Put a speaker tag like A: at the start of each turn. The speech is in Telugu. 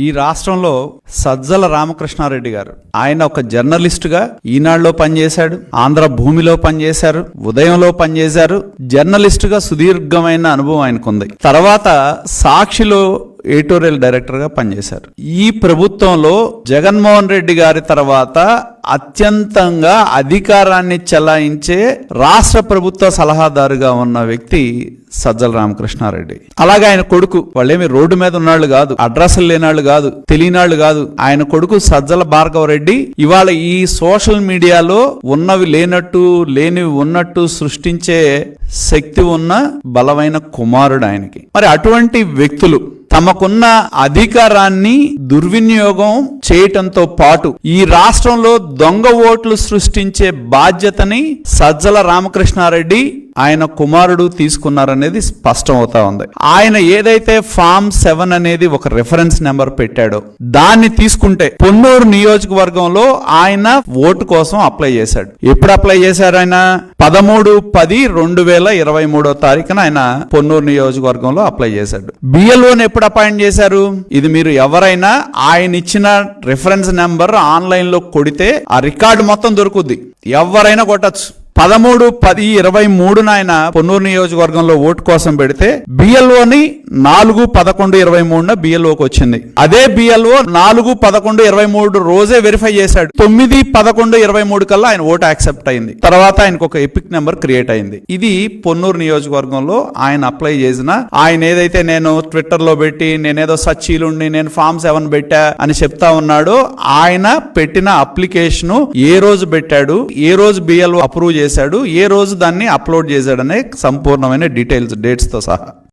A: ఈ రాష్ట్రంలో సజ్జల రామకృష్ణారెడ్డి గారు, ఆయన ఒక జర్నలిస్టుగా ఈనాడులో పనిచేశాడు, ఆంధ్ర భూమిలో పనిచేశారు, ఉదయంలో పనిచేశారు. జర్నలిస్టుగా సుదీర్ఘమైన అనుభవం ఆయనకుంది. తర్వాత సాక్షిలో ఎడిటోరియల్ డైరెక్టర్ గా పనిచేశారు. ఈ ప్రభుత్వంలో జగన్మోహన్ రెడ్డి గారి తర్వాత అత్యంతంగా అధికారాన్ని చెలాయించే రాష్ట్ర ప్రభుత్వ సలహాదారుగా ఉన్న వ్యక్తి సజ్జల రామకృష్ణారెడ్డి. అలాగే ఆయన కొడుకు, వాళ్ళేమి రోడ్డు మీద ఉన్నాళ్ళు కాదు, అడ్రస్లు లేనాళ్ళు కాదు, తెలియనాళ్ళు కాదు. ఆయన కొడుకు సజ్జల భార్గవరెడ్డి ఇవాళ ఈ సోషల్ మీడియాలో ఉన్నవి లేనట్టు, లేనివి ఉన్నట్టు సృష్టించే శక్తి ఉన్న బలమైన కుమారుడు ఆయనకి. మరి అటువంటి వ్యక్తులు తమకున్న అధికారాన్ని దుర్వినియోగం చేయటంతో పాటు ఈ రాష్ట్రంలో దొంగ ఓట్లు సృష్టించే బాధ్యతని సజ్జల రామకృష్ణారెడ్డి ఆయన కుమారుడు తీసుకున్నారనేది స్పష్టం అవుతా ఉంది. ఆయన ఏదైతే ఫామ్ 7 అనేది ఒక రిఫరెన్స్ నెంబర్ పెట్టాడో దాన్ని తీసుకుంటే పొన్నూరు నియోజకవర్గంలో ఆయన ఓటు కోసం అప్లై చేశాడు. ఎప్పుడు అప్లై చేశారు? ఆయన 13/10/2023 ఆయన పొన్నూరు నియోజకవర్గంలో అప్లై చేశాడు. బిఎల్ఓని ఎప్పుడు అపాయింట్ చేశారు? ఇది మీరు ఎవరైనా ఆయన ఇచ్చిన రిఫరెన్స్ నెంబర్ ఆన్లైన్ లో కొడితే ఆ రికార్డు మొత్తం దొరుకుద్ది, ఎవరైనా కొట్టచ్చు. 13/10/23 ఆయన పొన్నూరు నియోజకవర్గంలో ఓటు కోసం పెడితే బిఎల్ఓని 4/11/23 బిఎల్ఓకి వచ్చింది. అదే బిఎల్ఓ 4/11/23 రోజే వెరిఫై చేశాడు. 9/11/23 కల్లా ఆయన ఓటు యాక్సెప్ట్ అయింది. తర్వాత ఆయనకు ఒక ఎపిక్ నెంబర్ క్రియేట్ అయింది. ఇది పొన్నూరు నియోజకవర్గంలో ఆయన అప్లై చేసిన, ఆయన ఏదైతే నేను ట్విట్టర్ లో పెట్టి నేనేదో సచ్చీలుండి నేను ఫామ్ 7 పెట్టా అని చెప్తా ఉన్నాడో, ఆయన పెట్టిన అప్లికేషన్ ఏ రోజు పెట్టాడు, ఏ రోజు బిఎల్ఓ అప్రూవ్ చేశాడు, ఏ రోజు దాన్ని అప్లోడ్ చేశాడనే సంపూర్ణమైన డీటెయిల్స్, డేట్స్ తో సహా.